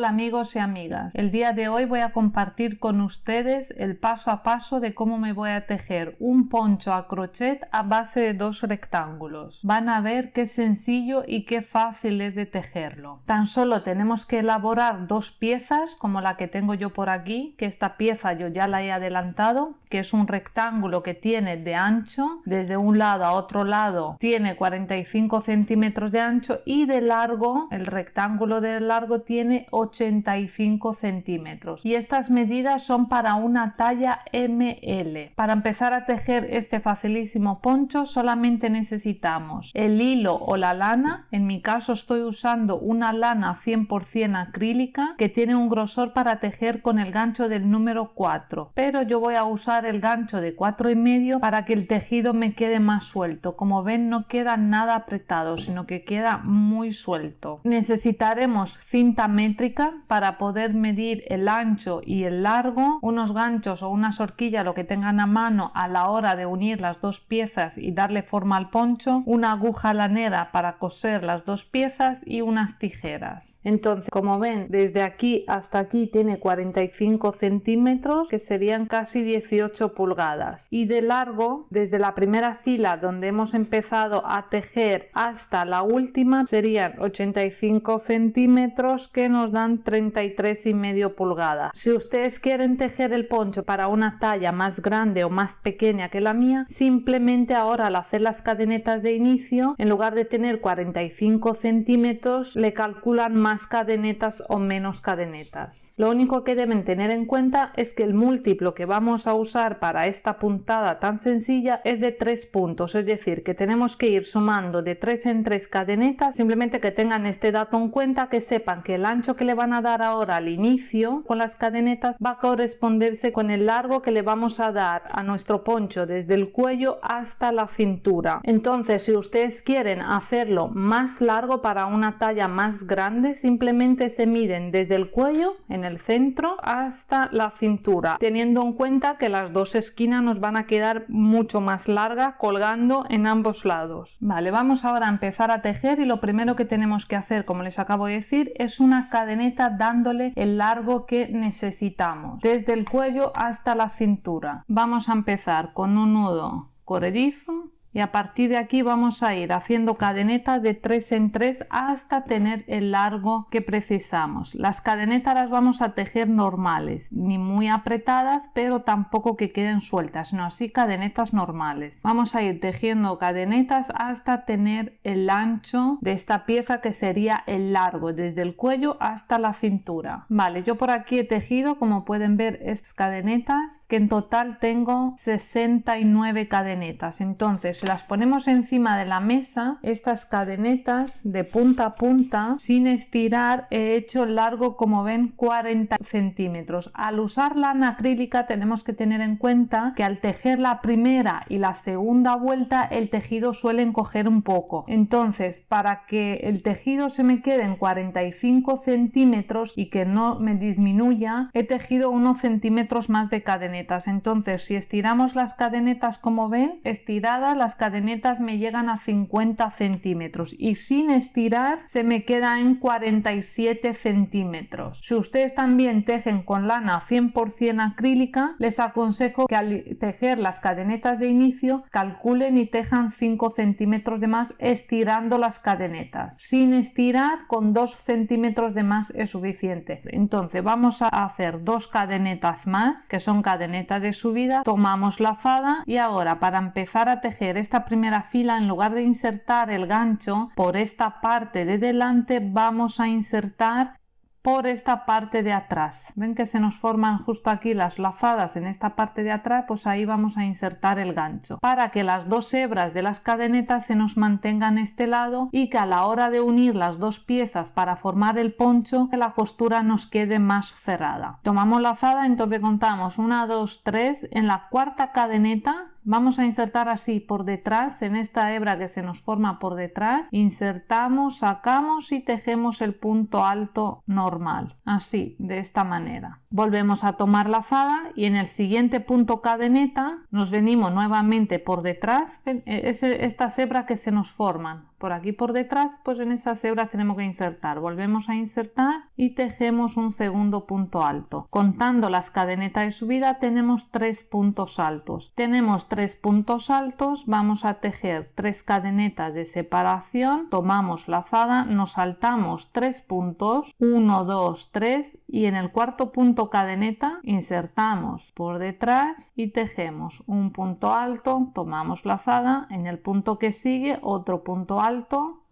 Hola amigos y amigas, el día de hoy voy a compartir con ustedes el paso a paso de cómo me voy a tejer un poncho a crochet a base de dos rectángulos. Van a ver qué sencillo y qué fácil es de tejerlo. Tan solo tenemos que elaborar dos piezas como la que tengo yo por aquí, que esta pieza yo ya la he adelantado, que es un rectángulo que tiene de ancho, desde un lado a otro lado tiene 45 centímetros de ancho y de largo, el rectángulo de largo tiene 85 centímetros y estas medidas son para una talla ML. Para empezar a tejer este facilísimo poncho solamente necesitamos el hilo o la lana. En mi caso estoy usando una lana 100% acrílica que tiene un grosor para tejer con el gancho del número 4, pero yo voy a usar el gancho de 4,5 para que el tejido me quede más suelto. Como ven, no queda nada apretado, sino que queda muy suelto. Necesitaremos cinta métrica para poder medir el ancho y el largo, unos ganchos o una horquilla, lo que tengan a mano a la hora de unir las dos piezas y darle forma al poncho, una aguja lanera para coser las dos piezas y unas tijeras. Entonces, como ven, desde aquí hasta aquí tiene 45 centímetros, que serían casi 18 pulgadas, y de largo, desde la primera fila donde hemos empezado a tejer hasta la última, serían 85 centímetros, que nos dan 33,5 pulgadas. Si ustedes quieren tejer el poncho para una talla más grande o más pequeña que la mía, simplemente ahora al hacer las cadenetas de inicio, en lugar de tener 45 centímetros, le calculan más cadenetas o menos cadenetas. Lo único que deben tener en cuenta es que el múltiplo que vamos a usar para esta puntada tan sencilla es de 3 puntos, es decir, que tenemos que ir sumando de 3 en 3 cadenetas. Simplemente que tengan este dato en cuenta, que sepan que el ancho que le van a dar ahora al inicio con las cadenetas va a corresponderse con el largo que le vamos a dar a nuestro poncho desde el cuello hasta la cintura. Entonces, si ustedes quieren hacerlo más largo para una talla más grande, simplemente se miden desde el cuello en el centro hasta la cintura, teniendo en cuenta que las dos esquinas nos van a quedar mucho más largas colgando en ambos lados. Vale, vamos ahora a empezar a tejer y lo primero que tenemos que hacer, como les acabo de decir, es una cadeneta dándole el largo que necesitamos desde el cuello hasta la cintura. Vamos a empezar con un nudo corredizo y a partir de aquí vamos a ir haciendo cadenetas de 3 en 3 hasta tener el largo que precisamos. Las cadenetas las vamos a tejer normales, ni muy apretadas pero tampoco que queden sueltas, sino así cadenetas normales. Vamos a ir tejiendo cadenetas hasta tener el ancho de esta pieza, que sería el largo desde el cuello hasta la cintura. Vale, yo por aquí he tejido, como pueden ver, estas cadenetas, que en total tengo 69 cadenetas. Entonces las ponemos encima de la mesa. Estas cadenetas de punta a punta sin estirar he hecho largo, como ven, 40 centímetros. Al usar lana acrílica tenemos que tener en cuenta que al tejer la primera y la segunda vuelta el tejido suele encoger un poco. Entonces, para que el tejido se me quede en 45 centímetros y que no me disminuya, he tejido unos centímetros más de cadenetas. Entonces, si estiramos las cadenetas, como ven, estiradas, las cadenetas me llegan a 50 centímetros y sin estirar se me queda en 47 centímetros. Si ustedes también tejen con lana 100% acrílica, les aconsejo que al tejer las cadenetas de inicio calculen y tejan 5 centímetros de más estirando las cadenetas. Sin estirar, con 2 centímetros de más es suficiente. Entonces vamos a hacer 2 cadenetas más, que son cadenetas de subida, tomamos lazada y ahora para empezar a tejer esta primera fila, en lugar de insertar el gancho por esta parte de delante, vamos a insertar por esta parte de atrás. Ven que se nos forman justo aquí las lazadas en esta parte de atrás, pues ahí vamos a insertar el gancho para que las dos hebras de las cadenetas se nos mantengan a este lado y que a la hora de unir las dos piezas para formar el poncho, que la costura nos quede más cerrada. Tomamos lazada, entonces contamos 1, 2, 3, en la cuarta cadeneta vamos a insertar así por detrás, en esta hebra que se nos forma por detrás, insertamos, sacamos y tejemos el punto alto normal, así, de esta manera. Volvemos a tomar lazada y en el siguiente punto cadeneta nos venimos nuevamente por detrás. Estas hebras que se nos forman por aquí por detrás, pues en esas hebras tenemos que insertar. Volvemos a insertar y tejemos un segundo punto alto. Contando las cadenetas de subida tenemos 3 puntos altos. Tenemos 3 puntos altos, vamos a tejer 3 cadenetas de separación, tomamos lazada, nos saltamos 3 puntos, 1, 2, 3 y en el cuarto punto cadeneta insertamos por detrás y tejemos un punto alto, tomamos lazada, en el punto que sigue otro punto alto,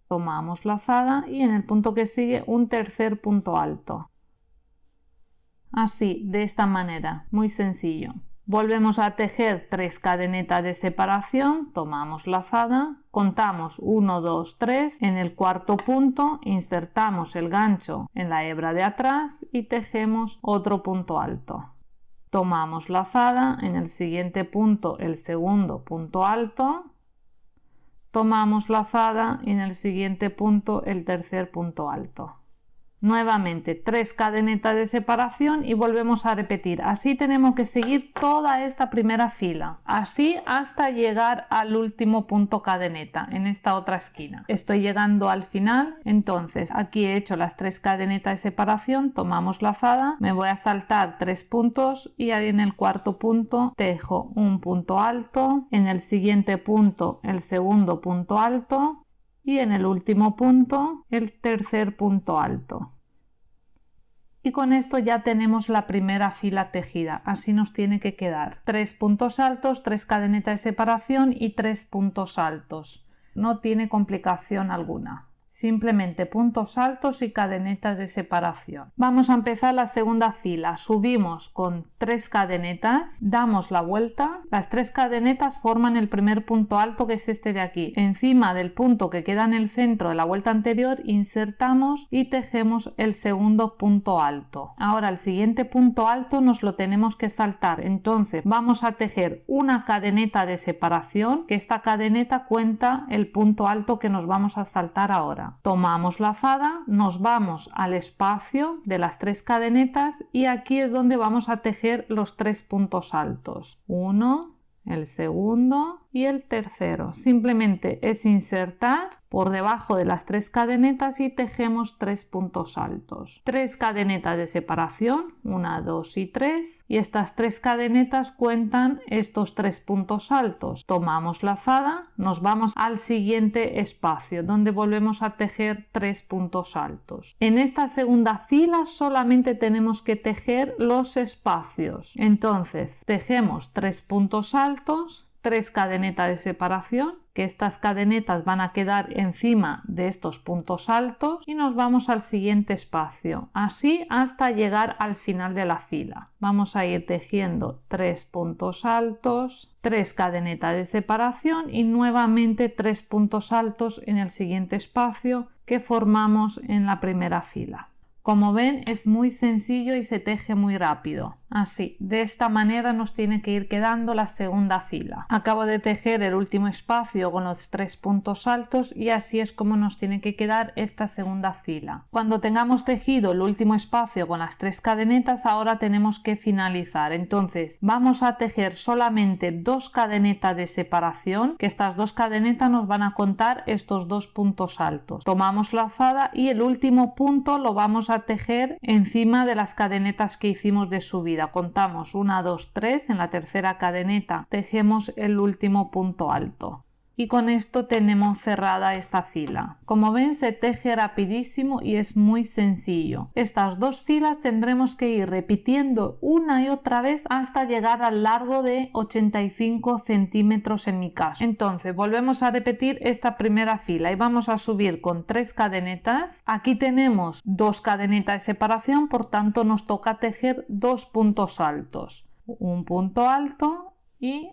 tomamos lazada y en el punto que sigue un tercer punto alto. Así, de esta manera, muy sencillo. Volvemos a tejer 3 cadenetas de separación, tomamos lazada, contamos 1, 2, 3, en el cuarto punto insertamos el gancho en la hebra de atrás y tejemos otro punto alto. Tomamos lazada, en el siguiente punto el segundo punto alto, tomamos lazada y en el siguiente punto el tercer punto alto. Nuevamente 3 cadenetas de separación y volvemos a repetir. Así tenemos que seguir toda esta primera fila, así hasta llegar al último punto cadeneta en esta otra esquina. Estoy llegando al final, entonces aquí he hecho las 3 cadenetas de separación, tomamos lazada, me voy a saltar 3 puntos y ahí en el cuarto punto tejo un punto alto, en el siguiente punto el segundo punto alto y en el último punto el tercer punto alto. Y con esto ya tenemos la primera fila tejida, así nos tiene que quedar 3 puntos altos, 3 cadenetas de separación y 3 puntos altos. No tiene complicación alguna. Simplemente puntos altos y cadenetas de separación. Vamos a empezar la segunda fila. Subimos con 3 cadenetas, damos la vuelta. Las 3 cadenetas forman el primer punto alto, que es este de aquí. Encima del punto que queda en el centro de la vuelta anterior insertamos y tejemos el segundo punto alto. Ahora el siguiente punto alto nos lo tenemos que saltar. Entonces vamos a tejer una cadeneta de separación, que esta cadeneta cuenta el punto alto que nos vamos a saltar ahora. Tomamos lazada, nos vamos al espacio de las 3 cadenetas y aquí es donde vamos a tejer los 3 puntos altos. Uno, el segundo y el tercero. Simplemente es insertar por debajo de las 3 cadenetas y tejemos 3 puntos altos. 3 cadenetas de separación, 1, 2 y 3, y estas 3 cadenetas cuentan estos 3 puntos altos. Tomamos lazada, nos vamos al siguiente espacio donde volvemos a tejer 3 puntos altos. En esta segunda fila solamente tenemos que tejer los espacios. Entonces tejemos 3 puntos altos, 3 cadenetas de separación, que estas cadenetas van a quedar encima de estos puntos altos y nos vamos al siguiente espacio, así hasta llegar al final de la fila. Vamos a ir tejiendo 3 puntos altos, 3 cadenetas de separación y nuevamente 3 puntos altos en el siguiente espacio que formamos en la primera fila. Como ven, es muy sencillo y se teje muy rápido. Así, de esta manera nos tiene que ir quedando la segunda fila. Acabo de tejer el último espacio con los 3 puntos altos y así es como nos tiene que quedar esta segunda fila. Cuando tengamos tejido el último espacio con las 3 cadenetas, ahora tenemos que finalizar. Entonces, vamos a tejer solamente 2 cadenetas de separación, que estas 2 cadenetas nos van a contar estos 2 puntos altos. Tomamos lazada y el último punto lo vamos a tejer encima de las cadenetas que hicimos de subida. Contamos 1, 2, 3, en la tercera cadeneta tejemos el último punto alto. Y con esto tenemos cerrada esta fila. Como ven, se teje rapidísimo y es muy sencillo. Estas 2 filas tendremos que ir repitiendo una y otra vez hasta llegar al largo de 85 centímetros en mi caso. Entonces volvemos a repetir esta primera fila y vamos a subir con 3 cadenetas. Aquí tenemos 2 cadenetas de separación, por tanto nos toca tejer 2 puntos altos. Un punto alto y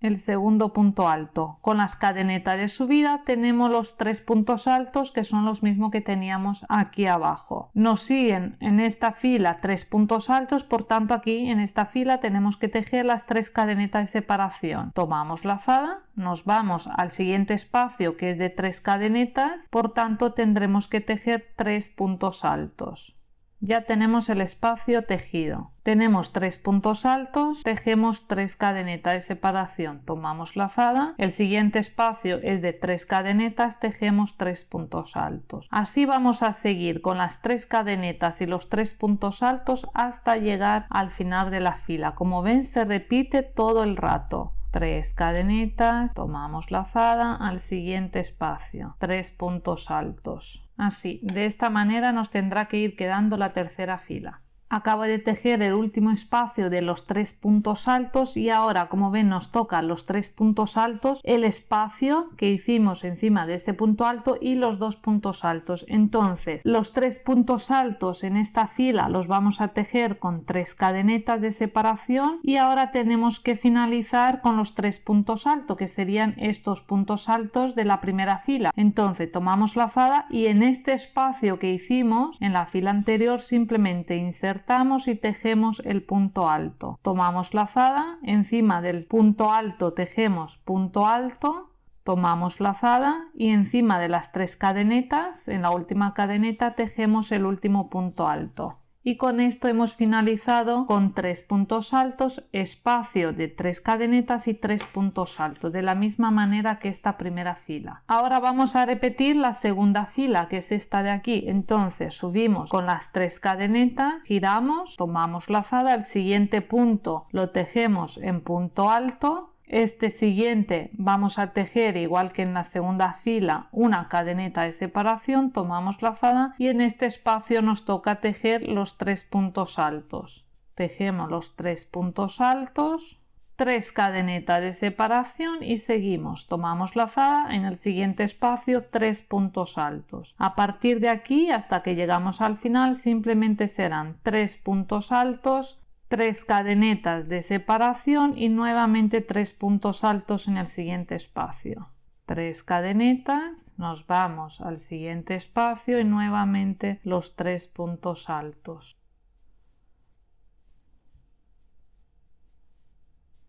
el segundo punto alto. Con las cadenetas de subida tenemos los 3 puntos altos, que son los mismos que teníamos aquí abajo. Nos siguen en esta fila 3 puntos altos, por tanto aquí en esta fila tenemos que tejer las 3 cadenetas de separación. Tomamos lazada, nos vamos al siguiente espacio que es de 3 cadenetas, por tanto tendremos que tejer 3 puntos altos. Ya tenemos el espacio tejido. Tenemos 3 puntos altos, tejemos 3 cadenetas de separación, tomamos lazada. El siguiente espacio es de 3 cadenetas, tejemos 3 puntos altos. Así vamos a seguir con las 3 cadenetas y los 3 puntos altos hasta llegar al final de la fila. Como ven, se repite todo el rato. 3 cadenetas, tomamos lazada al siguiente espacio, 3 puntos altos. Así, de esta manera nos tendrá que ir quedando la tercera fila. Acabo de tejer el último espacio de los 3 puntos altos y ahora, como ven, nos tocan los 3 puntos altos, el espacio que hicimos encima de este punto alto y los 2 puntos altos. Entonces, los 3 puntos altos en esta fila los vamos a tejer con 3 cadenetas de separación y ahora tenemos que finalizar con los 3 puntos altos, que serían estos puntos altos de la primera fila. Entonces, tomamos lazada y en este espacio que hicimos en la fila anterior simplemente insertamos y tejemos el punto alto. Tomamos lazada, encima del punto alto tejemos punto alto, tomamos lazada y encima de las 3 cadenetas, en la última cadeneta tejemos el último punto alto. Y con esto hemos finalizado con 3 puntos altos, espacio de 3 cadenetas y 3 puntos altos, de la misma manera que esta primera fila. Ahora vamos a repetir la segunda fila, que es esta de aquí. Entonces subimos con las 3 cadenetas, giramos, tomamos lazada, el siguiente punto lo tejemos en punto alto. Este siguiente vamos a tejer igual que en la segunda fila una cadeneta de separación, tomamos lazada y en este espacio nos toca tejer los 3 puntos altos. Tejemos los 3 puntos altos, 3 cadenetas de separación y seguimos. Tomamos lazada, en el siguiente espacio 3 puntos altos. A partir de aquí hasta que llegamos al final simplemente serán 3 puntos altos, 3 cadenetas de separación y nuevamente 3 puntos altos en el siguiente espacio. 3 cadenetas, nos vamos al siguiente espacio y nuevamente los 3 puntos altos.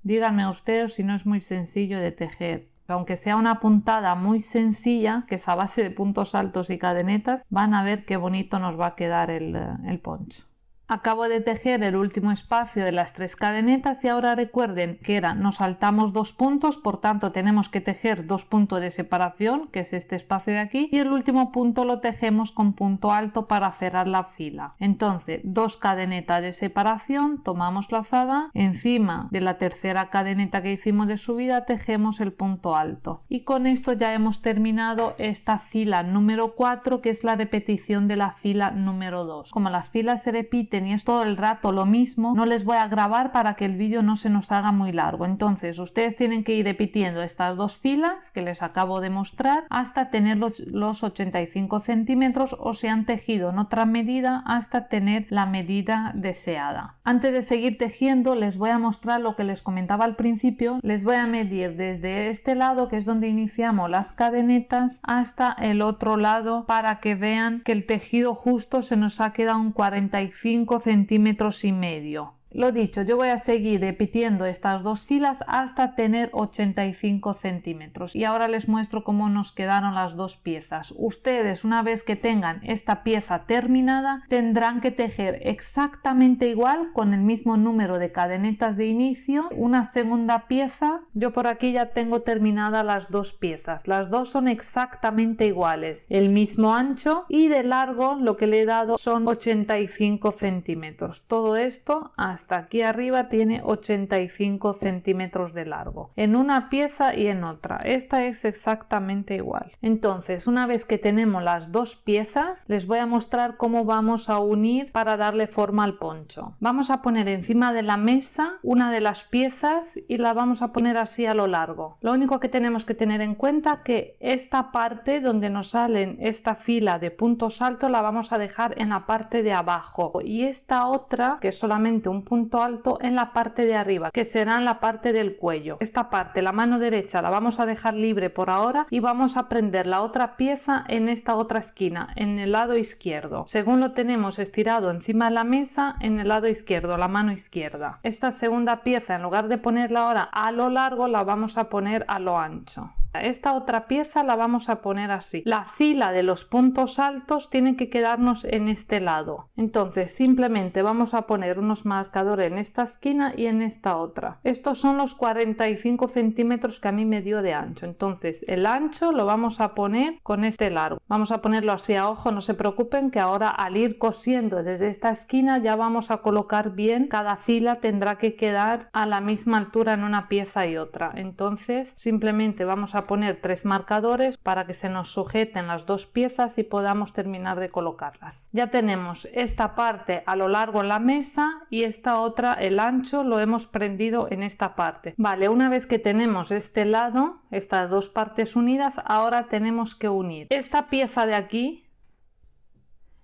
Díganme ustedes si no es muy sencillo de tejer. Aunque sea una puntada muy sencilla, que es a base de puntos altos y cadenetas, van a ver qué bonito nos va a quedar el poncho. Acabo de tejer el último espacio de las 3 cadenetas y ahora recuerden que nos saltamos 2 puntos, por tanto tenemos que tejer 2 puntos de separación, que es este espacio de aquí, y el último punto lo tejemos con punto alto para cerrar la fila. Entonces, 2 cadenetas de separación, tomamos lazada, encima de la tercera cadeneta que hicimos de subida tejemos el punto alto. Y con esto ya hemos terminado esta fila número 4, que es la repetición de la fila número 2. Como las filas se repiten y es todo el rato lo mismo, no les voy a grabar para que el vídeo no se nos haga muy largo. Entonces ustedes tienen que ir repitiendo estas 2 filas que les acabo de mostrar hasta tener los 85 centímetros o si han tejido en otra medida hasta tener la medida deseada. Antes de seguir tejiendo les voy a mostrar lo que les comentaba al principio. Les voy a medir desde este lado, que es donde iniciamos las cadenetas, hasta el otro lado para que vean que el tejido justo se nos ha quedado un 45 centímetros y medio. Lo dicho, yo voy a seguir repitiendo estas 2 filas hasta tener 85 centímetros y ahora les muestro cómo nos quedaron las 2 piezas. Ustedes, una vez que tengan esta pieza terminada, tendrán que tejer exactamente igual con el mismo número de cadenetas de inicio una segunda pieza. Yo por aquí ya tengo terminadas las 2 piezas, las 2 son exactamente iguales, el mismo ancho y de largo lo que le he dado son 85 centímetros. Todo esto hasta aquí arriba tiene 85 centímetros de largo en una pieza y en otra. Esta es exactamente igual. Entonces, una vez que tenemos las 2 piezas, les voy a mostrar cómo vamos a unir para darle forma al poncho. Vamos a poner encima de la mesa una de las piezas y la vamos a poner así a lo largo. Lo único que tenemos que tener en cuenta que esta parte donde nos salen esta fila de puntos altos la vamos a dejar en la parte de abajo y esta otra, que es solamente un punto alto, en la parte de arriba, que será en la parte del cuello. Esta parte, la mano derecha, la vamos a dejar libre por ahora y vamos a prender la otra pieza en esta otra esquina, en el lado izquierdo, según lo tenemos estirado encima de la mesa, en el lado izquierdo, la mano izquierda. Esta segunda pieza, en lugar de ponerla ahora a lo largo, la vamos a poner a lo ancho. Esta otra pieza la vamos a poner así. La fila de los puntos altos tiene que quedarnos en este lado. Entonces simplemente vamos a poner unos marcadores en esta esquina y en esta otra. Estos son los 45 centímetros que a mí me dio de ancho. Entonces el ancho lo vamos a poner con este largo. Vamos a ponerlo así a ojo, no se preocupen que ahora al ir cosiendo desde esta esquina ya vamos a colocar bien. Cada fila tendrá que quedar a la misma altura en una pieza y otra. Entonces simplemente vamos a poner 3 marcadores para que se nos sujeten las dos piezas y podamos terminar de colocarlas. Ya tenemos esta parte a lo largo en la mesa y esta otra, el ancho, lo hemos prendido en esta parte. Vale, una vez que tenemos este lado, estas dos partes unidas, ahora tenemos que unir esta pieza de aquí,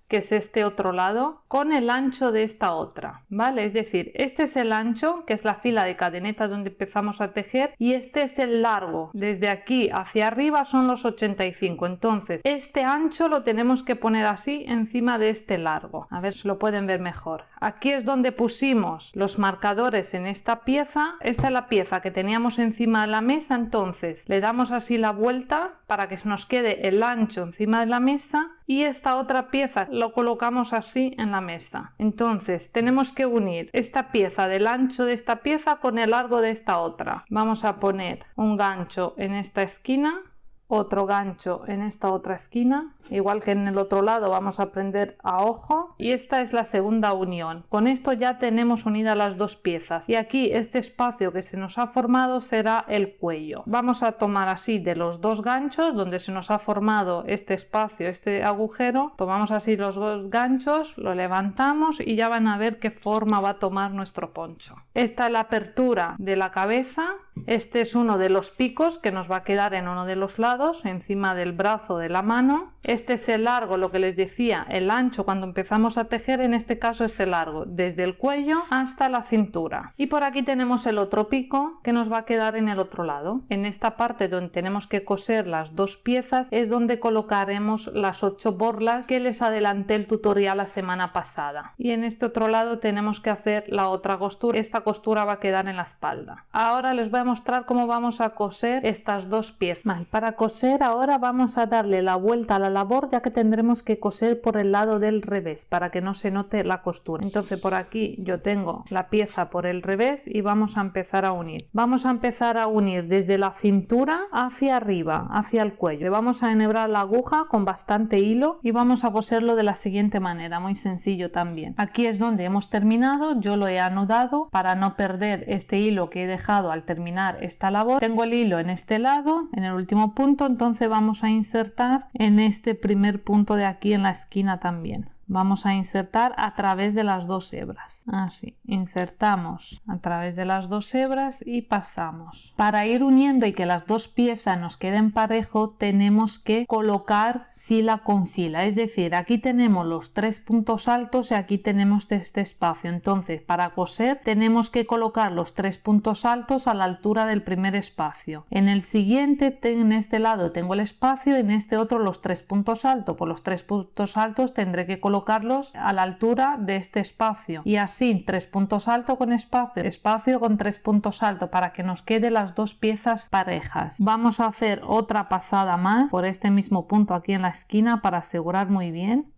que es este otro lado, con el ancho de esta otra, ¿vale? Es decir, este es el ancho, que es la fila de cadenetas donde empezamos a tejer, y este es el largo. Desde aquí hacia arriba son los 85. Entonces, este ancho lo tenemos que poner así encima de este largo. A ver si lo pueden ver mejor. Aquí es donde pusimos los marcadores en esta pieza. Esta es la pieza que teníamos encima de la mesa, entonces le damos así la vuelta para que nos quede el ancho encima de la mesa y esta otra pieza lo colocamos así en la mesa. Entonces tenemos que unir esta pieza del ancho de esta pieza con el largo de esta otra. Vamos a poner un gancho en esta esquina, otro gancho en esta otra esquina, igual que en el otro lado vamos a prender a ojo, y esta es la segunda unión. Con esto ya tenemos unidas las dos piezas y aquí este espacio que se nos ha formado será el cuello. Vamos a tomar así de los dos ganchos donde se nos ha formado este espacio, este agujero, tomamos así los dos ganchos, lo levantamos y ya van a ver qué forma va a tomar nuestro poncho. Esta es la apertura de la cabeza, este es uno de los picos que nos va a quedar en uno de los lados encima del brazo de la mano. Este es el largo, lo que les decía, el ancho cuando empezamos a tejer, en este caso es el largo desde el cuello hasta la cintura. Y por aquí tenemos el otro pico que nos va a quedar en el otro lado. En esta parte donde tenemos que coser las dos piezas es donde colocaremos las 8 borlas que les adelanté el tutorial la semana pasada. Y en este otro lado tenemos que hacer la otra costura. Esta costura va a quedar en la espalda. Ahora les voy a mostrar cómo vamos a coser estas dos piezas. Para coser ahora vamos a darle la vuelta a la labor, ya que tendremos que coser por el lado del revés para que no se note la costura. Entonces por aquí yo tengo la pieza por el revés y vamos a empezar a unir. Vamos a empezar a unir desde la cintura hacia arriba, hacia el cuello. Vamos a enhebrar la aguja con bastante hilo y vamos a coserlo de la siguiente manera, muy sencillo también. Aquí es donde hemos terminado, yo lo he anudado para no perder este hilo que he dejado al terminar esta labor. Tengo el hilo en este lado, en el último punto, entonces vamos a insertar en este primer punto de aquí en la esquina también. Vamos a insertar a través de las dos hebras. Así, insertamos a través de las dos hebras y pasamos. Para ir uniendo y que las dos piezas nos queden parejo, tenemos que colocar fila con fila, es decir, aquí tenemos los 3 puntos altos y aquí tenemos este espacio. Entonces para coser tenemos que colocar los 3 puntos altos a la altura del primer espacio. En el siguiente, en este lado tengo el espacio, en este otro los 3 puntos altos. Por los 3 puntos altos tendré que colocarlos a la altura de este espacio y así 3 puntos altos con espacio, espacio con 3 puntos altos para que nos quede las dos piezas parejas. Vamos a hacer otra pasada más por este mismo punto aquí en la esquina para asegurar muy bien.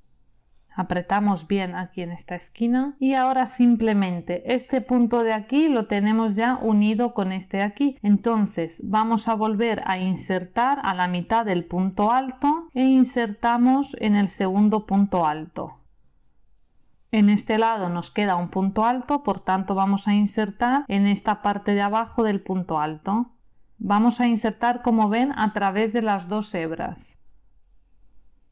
Apretamos bien aquí en esta esquina y ahora simplemente este punto de aquí lo tenemos ya unido con este de aquí. Entonces vamos a volver a insertar a la mitad del punto alto e insertamos en el segundo punto alto. En este lado nos queda un punto alto, por tanto vamos a insertar en esta parte de abajo del punto alto. Vamos a insertar, como ven, a través de las dos hebras.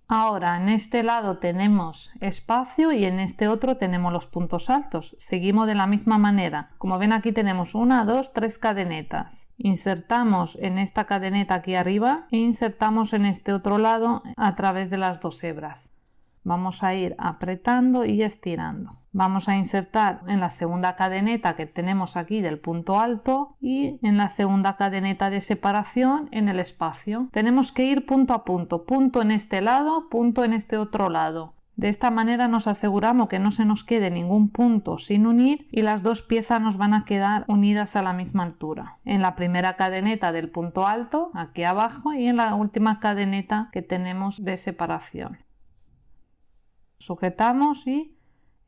Ahora en este lado tenemos espacio y en este otro tenemos los puntos altos. Seguimos de la misma manera. Como ven, aquí tenemos 1, 2, 3 cadenetas. Insertamos en esta cadeneta aquí arriba e insertamos en este otro lado a través de las dos hebras. Vamos a ir apretando y estirando. Vamos a insertar en la segunda cadeneta que tenemos aquí del punto alto y en la segunda cadeneta de separación en el espacio. Tenemos que ir punto a punto, punto en este lado, punto en este otro lado. De esta manera nos aseguramos que no se nos quede ningún punto sin unir y las dos piezas nos van a quedar unidas a la misma altura. En la primera cadeneta del punto alto, aquí abajo, y en la última cadeneta que tenemos de separación. Sujetamos y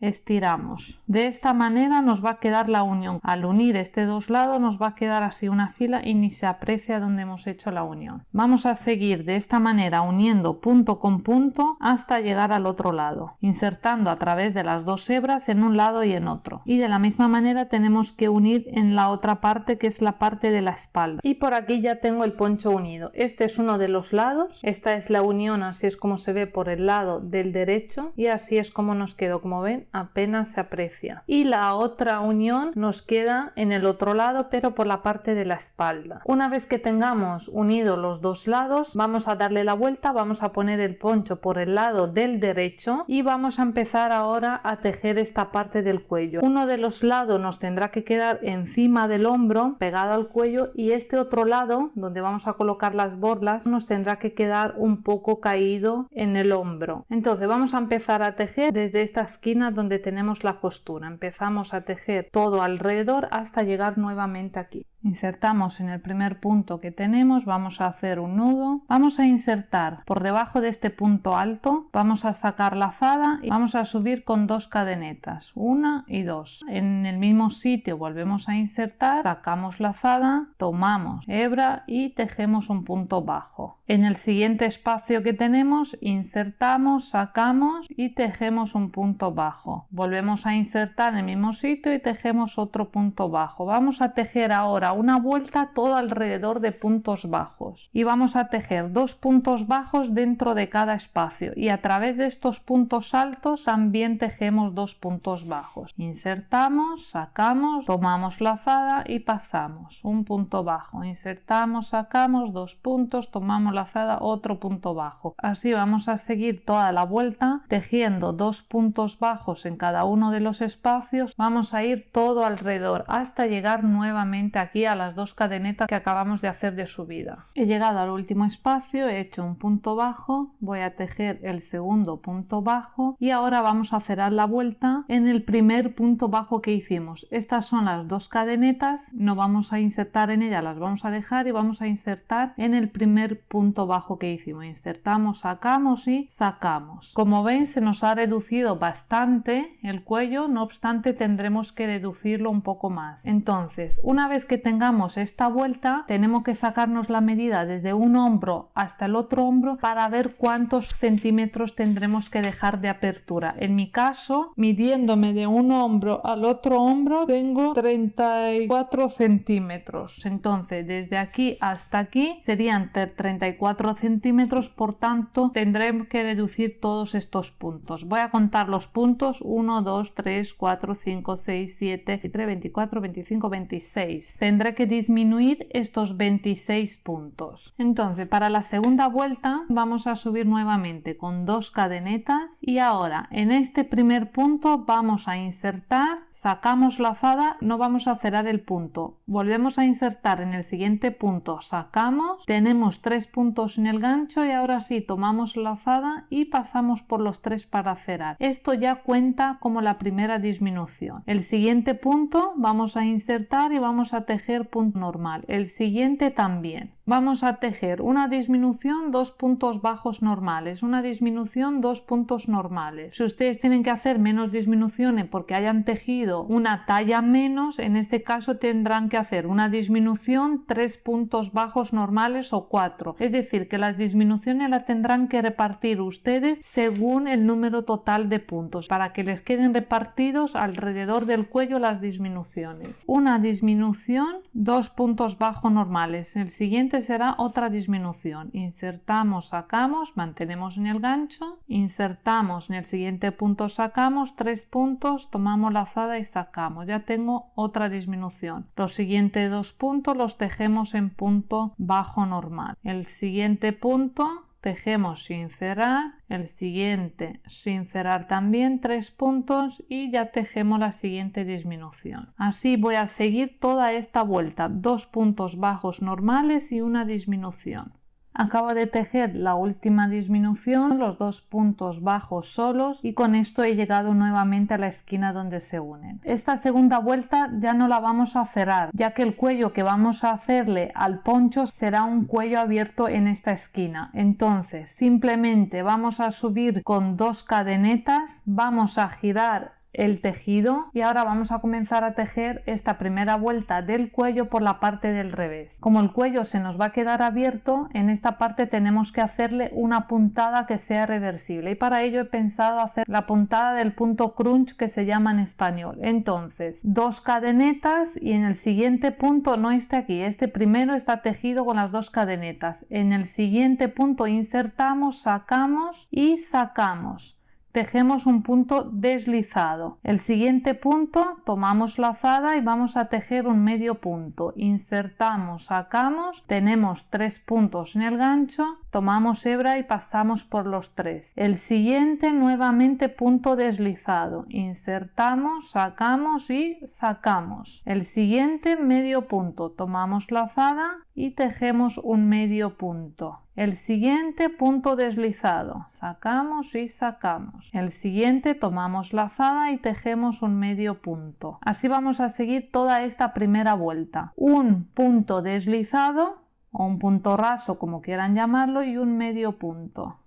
estiramos. De esta manera nos va a quedar la unión. Al unir estos dos lados nos va a quedar así una fila y ni se aprecia donde hemos hecho la unión. Vamos a seguir de esta manera uniendo punto con punto hasta llegar al otro lado, insertando a través de las dos hebras en un lado y en otro. Y de la misma manera tenemos que unir en la otra parte, que es la parte de la espalda. Y por aquí ya tengo el poncho unido. Este es uno de los lados. Esta es la unión, así es como se ve por el lado del derecho y así es como nos quedó. Como ven, apenas se aprecia. Y la otra unión nos queda en el otro lado, pero por la parte de la espalda. Una vez que tengamos unidos los dos lados, vamos a darle la vuelta, vamos a poner el poncho por el lado del derecho y vamos a empezar ahora a tejer esta parte del cuello. Uno de los lados nos tendrá que quedar encima del hombro, pegado al cuello, y este otro lado, donde vamos a colocar las borlas, nos tendrá que quedar un poco caído en el hombro. Entonces vamos a empezar a tejer desde esta esquina donde tenemos la costura. Empezamos a tejer todo alrededor hasta llegar nuevamente aquí. Insertamos en el primer punto que tenemos, vamos a hacer un nudo, vamos a insertar por debajo de este punto alto, vamos a sacar lazada y vamos a subir con dos cadenetas, una y dos. En el mismo sitio volvemos a insertar, sacamos lazada, tomamos hebra y tejemos un punto bajo. En el siguiente espacio que tenemos, insertamos, sacamos y tejemos un punto bajo. Volvemos a insertar en el mismo sitio y tejemos otro punto bajo. Vamos a tejer ahora una vuelta todo alrededor de puntos bajos y vamos a tejer dos puntos bajos dentro de cada espacio y a través de estos puntos altos también tejemos dos puntos bajos. Insertamos, sacamos, tomamos lazada y pasamos un punto bajo, insertamos, sacamos, dos puntos, tomamos lazada, otro punto bajo. Así vamos a seguir toda la vuelta tejiendo dos puntos bajos en cada uno de los espacios. Vamos a ir todo alrededor hasta llegar nuevamente aquí a las dos cadenetas que acabamos de hacer de subida. He llegado al último espacio, he hecho un punto bajo, voy a tejer el segundo punto bajo y ahora vamos a cerrar la vuelta en el primer punto bajo que hicimos. Estas son las dos cadenetas, no vamos a insertar en ellas, las vamos a dejar y vamos a insertar en el primer punto bajo que hicimos. Insertamos, sacamos y sacamos. Como ven, se nos ha reducido bastante el cuello, no obstante tendremos que reducirlo un poco más. Entonces, una vez que tengamos esta vuelta, tenemos que sacarnos la medida desde un hombro hasta el otro hombro para ver cuántos centímetros tendremos que dejar de apertura. En mi caso, midiéndome de un hombro al otro hombro, tengo 34 centímetros. Entonces, desde aquí hasta aquí serían 34 centímetros, por tanto, tendremos que reducir todos estos puntos. Voy a contar los puntos: 1, 2, 3, 4, 5, 6, 7, 23, 24, 25, 26. Tendré que disminuir estos 26 puntos. Entonces, para la segunda vuelta vamos a subir nuevamente con dos cadenetas y ahora en este primer punto vamos a insertar, sacamos lazada, no vamos a cerrar el punto, volvemos a insertar en el siguiente punto, sacamos, tenemos 3 puntos en el gancho y ahora sí tomamos lazada y pasamos por los 3 para cerrar. Esto ya cuenta como la primera disminución. El siguiente punto vamos a insertar y vamos a tejer punto normal. El siguiente también. Vamos a tejer una disminución, dos puntos bajos normales, una disminución, dos puntos normales. Si ustedes tienen que hacer menos disminuciones porque hayan tejido una talla menos, en este caso tendrán que hacer una disminución, 3 puntos bajos normales o 4. Es decir, que las disminuciones las tendrán que repartir ustedes según el número total de puntos, para que les queden repartidos alrededor del cuello las disminuciones. Una disminución, 2 puntos bajos normales. El siguiente será otra disminución. Insertamos, sacamos, mantenemos en el gancho, insertamos en el siguiente punto, sacamos 3 puntos, tomamos lazada y sacamos. Ya tengo otra disminución. Los siguientes 2 puntos los tejemos en punto bajo normal. El siguiente punto tejemos sin cerrar, el siguiente sin cerrar también 3 puntos y ya tejemos la siguiente disminución. Así voy a seguir toda esta vuelta, 2 puntos bajos normales y una disminución. Acabo de tejer la última disminución, los dos puntos bajos solos, y con esto he llegado nuevamente a la esquina donde se unen. Esta segunda vuelta ya no la vamos a cerrar, ya que el cuello que vamos a hacerle al poncho será un cuello abierto en esta esquina. Entonces simplemente vamos a subir con 2 cadenetas, vamos a girar el tejido y ahora vamos a comenzar a tejer esta primera vuelta del cuello por la parte del revés. Como el cuello se nos va a quedar abierto, en esta parte tenemos que hacerle una puntada que sea reversible, y para ello he pensado hacer la puntada del punto crunch, que se llama en español. Entonces 2 cadenetas y en el siguiente punto, no este aquí, este primero está tejido con las 2 cadenetas, en el siguiente punto insertamos, sacamos y sacamos. Tejemos un punto deslizado. El siguiente punto tomamos lazada y vamos a tejer un medio punto. Insertamos, sacamos, tenemos 3 puntos en el gancho, tomamos hebra y pasamos por los 3. El siguiente nuevamente punto deslizado. Insertamos, sacamos y sacamos. El siguiente medio punto, tomamos lazada y tejemos un medio punto. El siguiente punto deslizado, sacamos y sacamos. El siguiente tomamos lazada y tejemos un medio punto. Así vamos a seguir toda esta primera vuelta. Un punto deslizado o un punto raso, como quieran llamarlo, y un medio punto.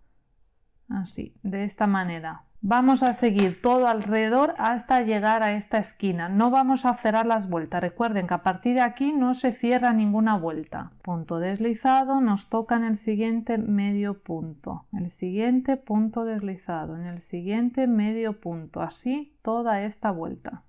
Así, de esta manera. Vamos a seguir todo alrededor hasta llegar a esta esquina. No vamos a cerrar las vueltas. Recuerden que a partir de aquí no se cierra ninguna vuelta. Punto deslizado, nos toca en el siguiente medio punto. El siguiente punto deslizado, en el siguiente medio punto. Así toda esta vuelta.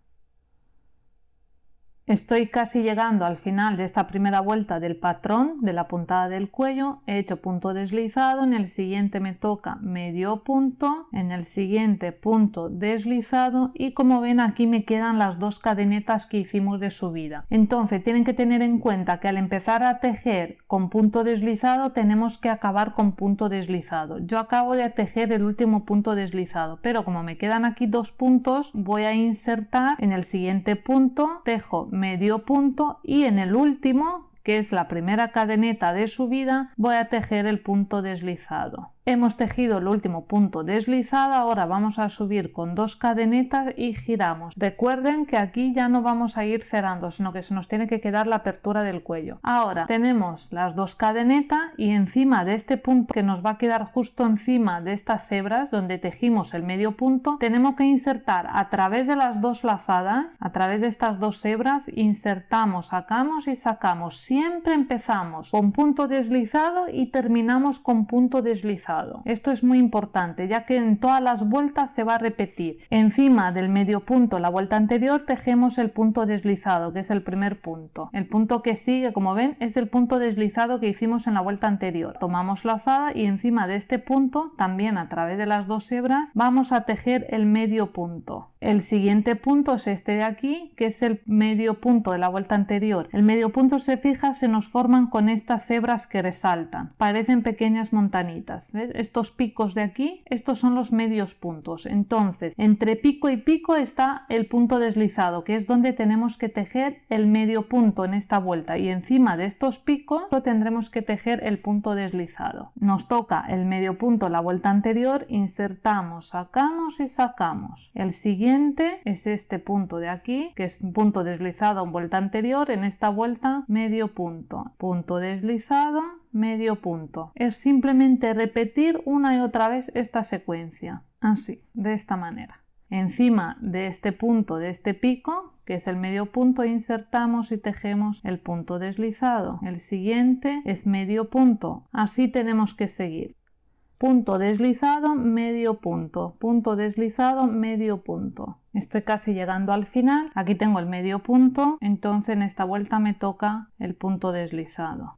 Estoy casi llegando al final de esta primera vuelta del patrón de la puntada del cuello. He hecho punto deslizado, en el siguiente me toca medio punto, en el siguiente punto deslizado, y como ven aquí me quedan las 2 cadenetas que hicimos de subida. Entonces tienen que tener en cuenta que al empezar a tejer con punto deslizado tenemos que acabar con punto deslizado. Yo acabo de tejer el último punto deslizado, pero como me quedan aquí 2 puntos, voy a insertar en el siguiente punto, tejo medio punto y en el último, que es la primera cadeneta de subida, voy a tejer el punto deslizado. Hemos tejido el último punto deslizado, ahora vamos a subir con 2 cadenetas y giramos. Recuerden que aquí ya no vamos a ir cerrando, sino que se nos tiene que quedar la apertura del cuello. Ahora tenemos las 2 cadenetas y encima de este punto, que nos va a quedar justo encima de estas hebras donde tejimos el medio punto, tenemos que insertar a través de las 2 lazadas, a través de estas 2 hebras, insertamos, sacamos y sacamos. Siempre empezamos con punto deslizado y terminamos con punto deslizado. Esto es muy importante, ya que en todas las vueltas se va a repetir. Encima del medio punto, la vuelta anterior, tejemos el punto deslizado, que es el primer punto. El punto que sigue, como ven, es el punto deslizado que hicimos en la vuelta anterior. Tomamos lazada y encima de este punto, también a través de las 2 hebras, vamos a tejer el medio punto. El siguiente punto es este de aquí, que es el medio punto de la vuelta anterior. El medio punto, se fija, se nos forman con estas hebras que resaltan. Parecen pequeñas montanitas. ¿Ves? Estos picos de aquí, estos son los medios puntos. Entonces, entre pico y pico está el punto deslizado, que es donde tenemos que tejer el medio punto en esta vuelta. Y encima de estos picos tendremos que tejer el punto deslizado. Nos toca el medio punto la vuelta anterior, insertamos, sacamos y sacamos. El siguiente es este punto de aquí, que es un punto deslizado en vuelta anterior, en esta vuelta medio punto, punto deslizado, medio punto. Es simplemente repetir una y otra vez esta secuencia, así, de esta manera. Encima de este punto, de este pico, que es el medio punto, insertamos y tejemos el punto deslizado. El siguiente es medio punto, así tenemos que seguir. Punto deslizado, medio punto, punto deslizado, medio punto. Estoy casi llegando al final. Aquí tengo el medio punto, entonces en esta vuelta me toca el punto deslizado.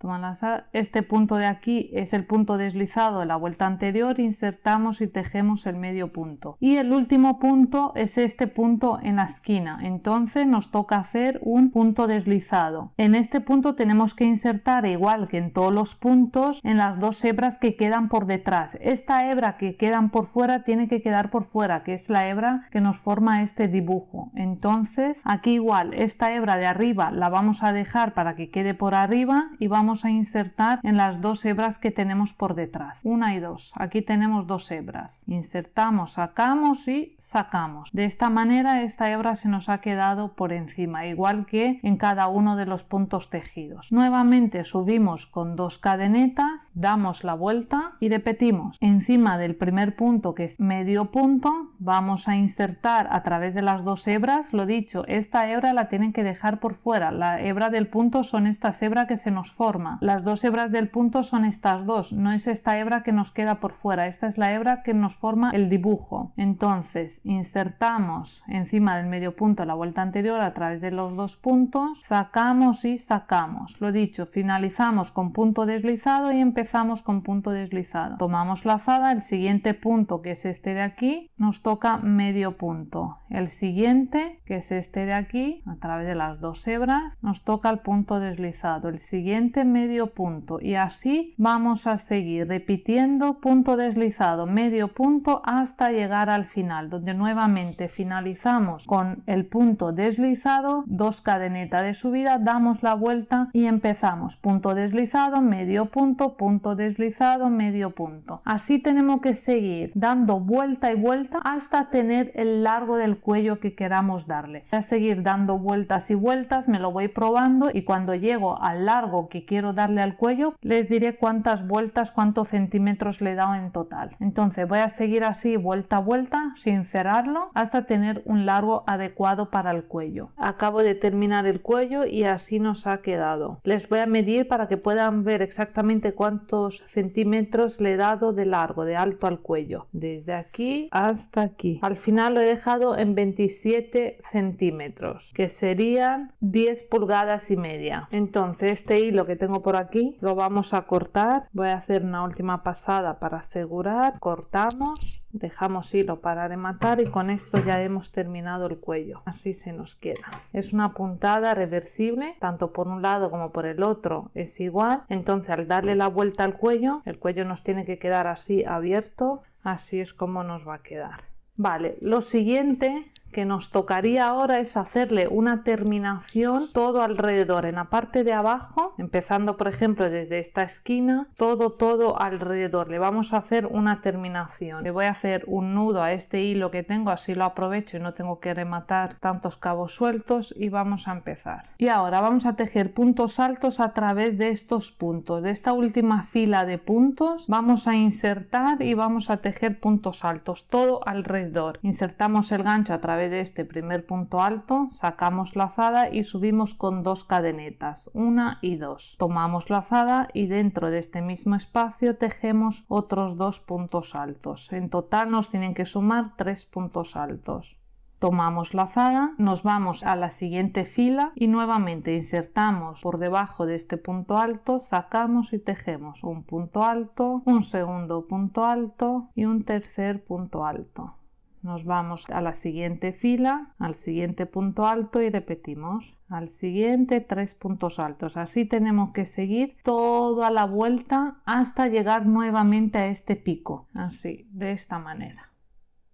Este punto de aquí es el punto deslizado de la vuelta anterior, insertamos y tejemos el medio punto. Y el último punto es este punto en la esquina, entonces nos toca hacer un punto deslizado. En este punto tenemos que insertar, igual que en todos los puntos, en las 2 hebras que quedan por detrás. Esta hebra que quedan por fuera tiene que quedar por fuera, que es la hebra que nos forma este dibujo. Entonces aquí igual esta hebra de arriba la vamos a dejar para que quede por arriba y vamos a insertar en las dos hebras que tenemos por detrás, una y dos. Aquí tenemos dos hebras, insertamos, sacamos y sacamos. De esta manera esta hebra se nos ha quedado por encima, igual que en cada uno de los puntos tejidos. Nuevamente subimos con 2 cadenetas, damos la vuelta y repetimos. Encima del primer punto, que es medio punto, vamos a insertar a través de las dos hebras. Lo dicho, esta hebra la tienen que dejar por fuera. La hebra del punto son estas hebras que se nos forma. Las dos hebras del punto son estas dos, no es esta hebra que nos queda por fuera. Esta es la hebra que nos forma el dibujo. Entonces insertamos encima del medio punto la vuelta anterior a través de los dos puntos, sacamos y sacamos. Lo dicho, finalizamos con punto deslizado y empezamos con punto deslizado. Tomamos lazada, el siguiente punto, que es este de aquí, nos toca medio punto. El siguiente, que es este de aquí, a través de las dos hebras, nos toca el punto deslizado. El siguiente, medio punto, y así vamos a seguir repitiendo punto deslizado, medio punto, hasta llegar al final, donde nuevamente finalizamos con el punto deslizado, 2 cadenetas de subida, damos la vuelta y empezamos punto deslizado, medio punto, punto deslizado, medio punto. Así tenemos que seguir dando vuelta y vuelta hasta tener el largo del cuello que queramos darle. Voy a seguir dando vueltas y vueltas, me lo voy probando, y cuando llego al largo que quiero darle al cuello les diré cuántas vueltas, cuántos centímetros le he dado en total. Entonces voy a seguir así vuelta a vuelta sin cerrarlo hasta tener un largo adecuado para el cuello. Acabo de terminar el cuello y así nos ha quedado. Les voy a medir para que puedan ver exactamente cuántos centímetros le he dado de largo, de alto al cuello, desde aquí hasta aquí. Al final lo he dejado en 27 centímetros, que serían 10 pulgadas y media. Entonces este hilo que tengo por aquí lo vamos a cortar. Voy a hacer una última pasada para asegurar. Cortamos, dejamos hilo para rematar y con esto ya hemos terminado el cuello. Así se nos queda. Es una puntada reversible, tanto por un lado como por el otro es igual. Entonces al darle la vuelta al cuello, el cuello nos tiene que quedar así abierto. Así es como nos va a quedar. Vale, lo siguiente que nos tocaría ahora es hacerle una terminación todo alrededor, en la parte de abajo, empezando por ejemplo desde esta esquina, todo alrededor. Le vamos a hacer una terminación. Le voy a hacer un nudo a este hilo que tengo, así lo aprovecho y no tengo que rematar tantos cabos sueltos, y vamos a empezar. Y ahora vamos a tejer puntos altos a través de estos puntos. De esta última fila de puntos vamos a insertar y vamos a tejer puntos altos todo alrededor. Insertamos el gancho a través de este primer punto alto, sacamos lazada y subimos con 2 cadenetas, 1 y 2. Tomamos lazada y dentro de este mismo espacio tejemos otros 2 puntos altos. En total nos tienen que sumar 3 puntos altos. Tomamos lazada, nos vamos a la siguiente fila y nuevamente insertamos por debajo de este punto alto, sacamos y tejemos un punto alto, un segundo punto alto y un tercer punto alto. Nos vamos a la siguiente fila, al siguiente punto alto y repetimos. Al siguiente 3 puntos altos. Así tenemos que seguir toda la vuelta hasta llegar nuevamente a este pico. Así, de esta manera.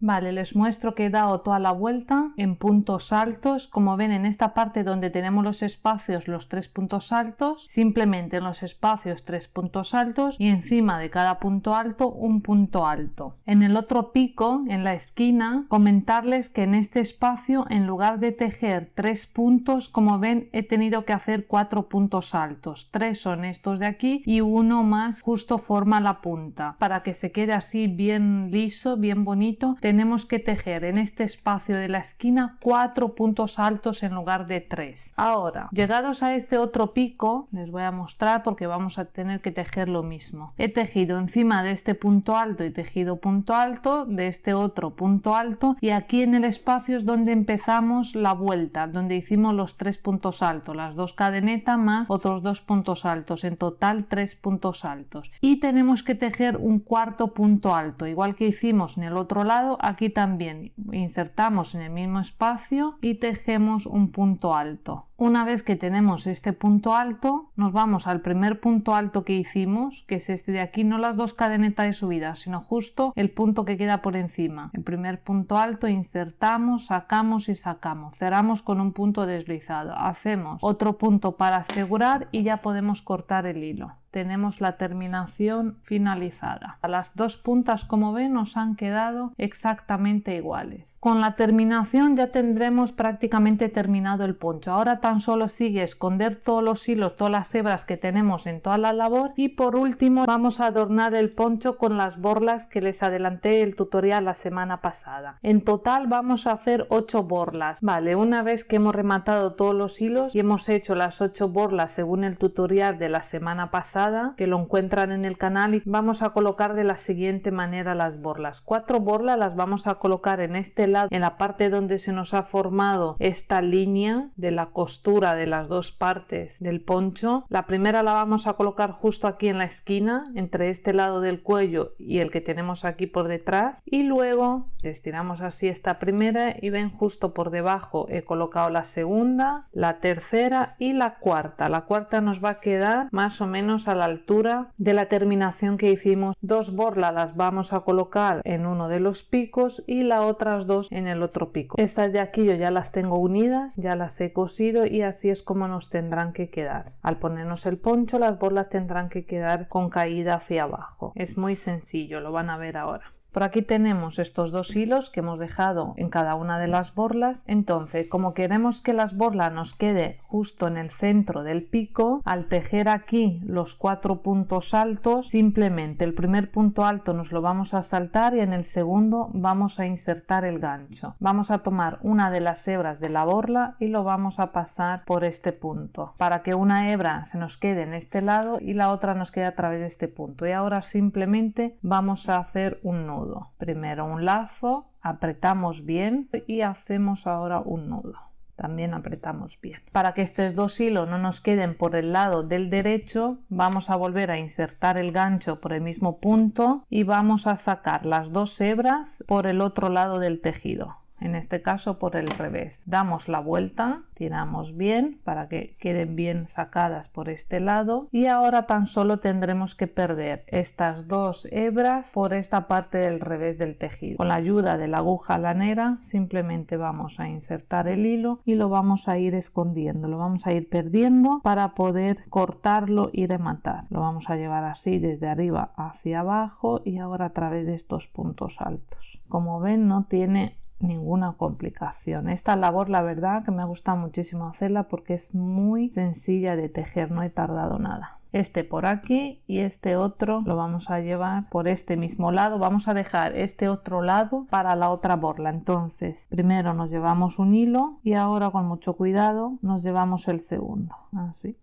Vale, les muestro que he dado toda la vuelta en puntos altos. Como ven, en esta parte donde tenemos los espacios, los 3 puntos altos, simplemente en los espacios 3 puntos altos y encima de cada punto alto un punto alto. En el otro pico, en la esquina, comentarles que en este espacio, en lugar de tejer 3 puntos, como ven, he tenido que hacer 4 puntos altos. 3 son estos de aquí y uno más justo forma la punta. Para que se quede así bien liso, bien bonito, tenemos que tejer en este espacio de la esquina 4 puntos altos en lugar de 3. Ahora, llegados a este otro pico, les voy a mostrar porque vamos a tener que tejer lo mismo. He tejido encima de este punto alto y tejido punto alto, de este otro punto alto, y aquí en el espacio es donde empezamos la vuelta, donde hicimos los 3 puntos altos, las 2 cadenetas más otros 2 puntos altos, en total 3 puntos altos. Y tenemos que tejer un cuarto punto alto, igual que hicimos en el otro lado. aquí también insertamos en el mismo espacio y tejemos un punto alto. Una vez que tenemos este punto alto, nos vamos al primer punto alto que hicimos, que es este de aquí, no las dos cadenetas de subida, sino justo el punto que queda por encima. El primer punto alto, insertamos, sacamos y sacamos. Cerramos con un punto deslizado. Hacemos otro punto para asegurar y ya podemos cortar el hilo. Tenemos la terminación finalizada. Las dos puntas, como ven, nos han quedado exactamente iguales. Con la terminación ya tendremos prácticamente terminado el poncho. Ahora tan solo sigue esconder todos los hilos, todas las hebras que tenemos en toda la labor, y por último vamos a adornar el poncho con las borlas que les adelanté el tutorial la semana pasada. En total vamos a hacer 8 borlas. Vale, una vez que hemos rematado todos los hilos y hemos hecho las 8 borlas según el tutorial de la semana pasada, que lo encuentran en el canal, y vamos a colocar de la siguiente manera las borlas. 4 borlas las vamos a colocar en este lado, en la parte donde se nos ha formado esta línea de la costura de las dos partes del poncho. La primera la vamos a colocar justo aquí en la esquina, entre este lado del cuello y el que tenemos aquí por detrás, y luego estiramos así esta primera y ven justo por debajo he colocado la segunda, la tercera y la cuarta. La cuarta nos va a quedar más o menos a la altura de la terminación que hicimos. 2 borlas las vamos a colocar en uno de los picos y las otras 2 en el otro pico. Estas de aquí yo ya las tengo unidas, ya las he cosido y así es como nos tendrán que quedar. Al ponernos el poncho, las borlas tendrán que quedar con caída hacia abajo. Es muy sencillo, lo van a ver ahora. Por aquí tenemos estos 2 hilos que hemos dejado en cada una de las borlas. Entonces, como queremos que las borlas nos quede justo en el centro del pico, al tejer aquí los 4 puntos altos, simplemente el primer punto alto nos lo vamos a saltar y en el segundo vamos a insertar el gancho. Vamos a tomar una de las hebras de la borla y lo vamos a pasar por este punto, para que una hebra se nos quede en este lado y la otra nos quede a través de este punto. Y ahora simplemente vamos a hacer un nudo. Primero un lazo, apretamos bien y hacemos ahora un nudo. También apretamos bien. Para que estos 2 hilos no nos queden por el lado del derecho, vamos a volver a insertar el gancho por el mismo punto y vamos a sacar las 2 hebras por el otro lado del tejido. En este caso por el revés. Damos la vuelta, tiramos bien para que queden bien sacadas por este lado y ahora tan solo tendremos que perder estas 2 hebras por esta parte del revés del tejido. Con la ayuda de la aguja lanera simplemente vamos a insertar el hilo y lo vamos a ir escondiendo, lo vamos a ir perdiendo para poder cortarlo y rematar. Lo vamos a llevar así desde arriba hacia abajo y ahora a través de estos puntos altos. Como ven, no tiene ninguna complicación. Esta labor, la verdad que me gusta muchísimo hacerla porque es muy sencilla de tejer, no he tardado nada. Este por aquí y este otro lo vamos a llevar por este mismo lado. Vamos a dejar este otro lado para la otra borla. Entonces primero nos llevamos un hilo y ahora con mucho cuidado nos llevamos el segundo, así,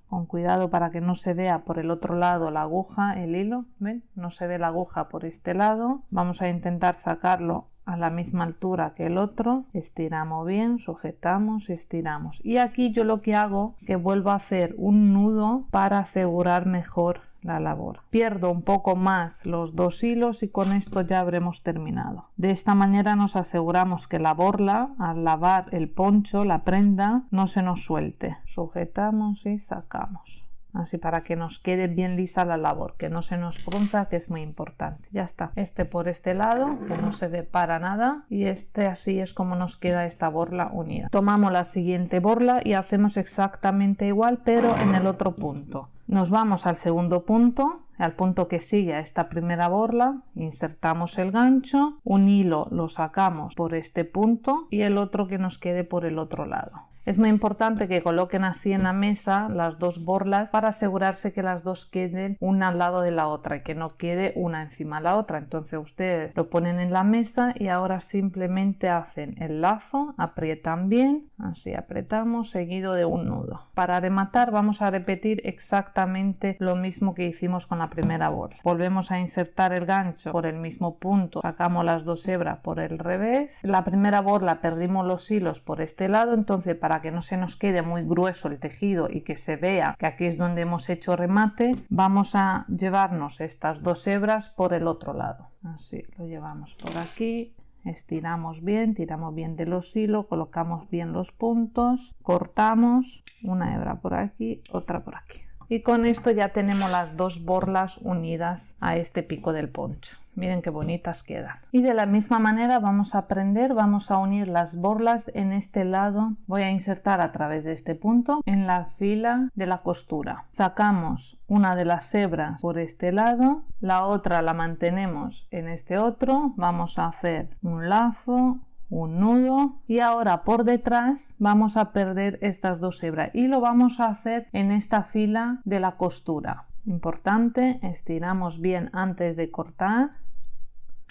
con cuidado para que no se vea por el otro lado la aguja, el hilo, ¿ven? No se ve la aguja por este lado. Vamos a intentar sacarlo a la misma altura que el otro. Estiramos bien, sujetamos y estiramos. Y aquí yo lo que hago es que vuelvo a hacer un nudo para asegurar mejor la labor. Pierdo un poco más los 2 hilos y con esto ya habremos terminado. De esta manera nos aseguramos que la borla, al lavar el poncho, la prenda, no se nos suelte. Sujetamos y sacamos. Así para que nos quede bien lisa la labor, que no se nos frunza, que es muy importante. Ya está. Este por este lado, que no se ve para nada, y este así es como nos queda esta borla unida. Tomamos la siguiente borla y hacemos exactamente igual, pero en el otro punto. Nos vamos al segundo punto, al punto que sigue a esta primera borla, insertamos el gancho, un hilo lo sacamos por este punto y el otro que nos quede por el otro lado. Es muy importante que coloquen así en la mesa las 2 borlas para asegurarse que las 2 queden una al lado de la otra y que no quede una encima de la otra. Entonces ustedes lo ponen en la mesa y ahora simplemente hacen el lazo, aprietan bien, así apretamos seguido de un nudo. Para rematar vamos a repetir exactamente lo mismo que hicimos con la primera borla. Volvemos a insertar el gancho por el mismo punto, sacamos las 2 hebras por el revés. La primera borla perdimos los hilos por este lado, entonces para que no se nos quede muy grueso el tejido y que se vea que aquí es donde hemos hecho remate, vamos a llevarnos estas 2 hebras por el otro lado. Así lo llevamos por aquí estiramos bien, tiramos bien de los hilos, colocamos bien los puntos, cortamos una hebra por aquí, otra por aquí. Y con esto ya tenemos las dos borlas unidas a este pico del poncho. Miren qué bonitas quedan. Y de la misma manera vamos a unir las borlas en este lado. Voy a insertar a través de este punto en la fila de la costura. Sacamos una de las hebras por este lado, la otra la mantenemos en este otro. Vamos a hacer un lazo, un nudo y ahora por detrás vamos a perder estas dos hebras y lo vamos a hacer en esta fila de la costura. Importante, estiramos bien antes de cortar,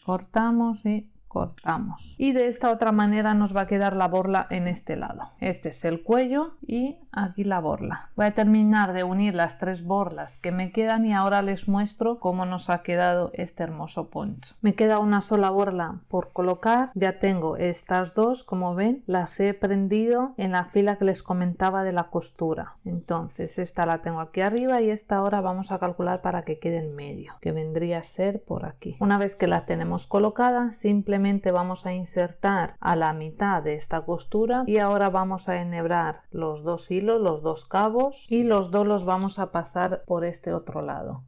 cortamos y cortamos. Y de esta otra manera nos va a quedar la borla en este lado. Este es el cuello y aquí la borla. Voy a terminar de unir las tres borlas que me quedan y ahora les muestro cómo nos ha quedado este hermoso poncho. Me queda una sola borla por colocar. Ya tengo estas dos, como ven, las he prendido en la fila que les comentaba de la costura. Entonces esta la tengo aquí arriba y esta ahora vamos a calcular para que quede en medio, que vendría a ser por aquí. Una vez que la tenemos colocada, simplemente vamos a insertar a la mitad de esta costura y ahora vamos a enhebrar los dos hilos, los dos cabos, y los dos los vamos a pasar por este otro lado.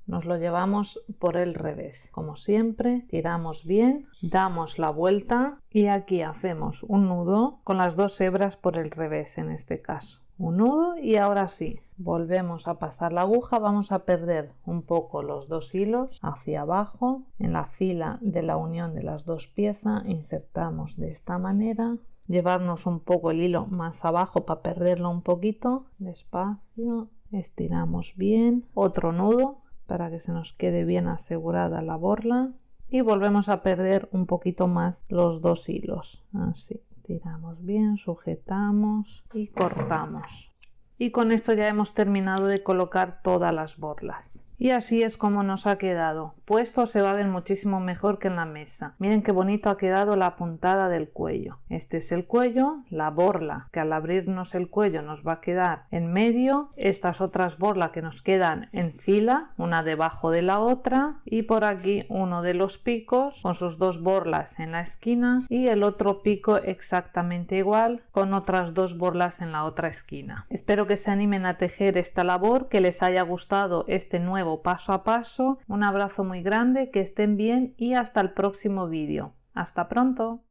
Nos lo llevamos por el revés. Como siempre, tiramos bien, damos la vuelta y aquí hacemos un nudo con las dos hebras por el revés en este caso. Un nudo y ahora sí, volvemos a pasar la aguja, vamos a perder un poco los dos hilos hacia abajo. En la fila de la unión de las dos piezas insertamos de esta manera, llevarnos un poco el hilo más abajo para perderlo un poquito, despacio, estiramos bien, otro nudo para que se nos quede bien asegurada la borla y volvemos a perder un poquito más los dos hilos, así. Tiramos bien, sujetamos y cortamos. Y con esto ya hemos terminado de colocar todas las borlas. Y así es como nos ha quedado. Puesto se va a ver muchísimo mejor que en la mesa. Miren qué bonito ha quedado la puntada del cuello. Este es el cuello, la borla que al abrirnos el cuello nos va a quedar en medio. Estas otras borlas que nos quedan en fila, una debajo de la otra. Y por aquí uno de los picos con sus dos borlas en la esquina y el otro pico exactamente igual con otras dos borlas en la otra esquina. Espero que se animen a tejer esta labor, que les haya gustado este nuevo paso a paso. Un abrazo muy grande, que estén bien y hasta el próximo vídeo. Hasta pronto.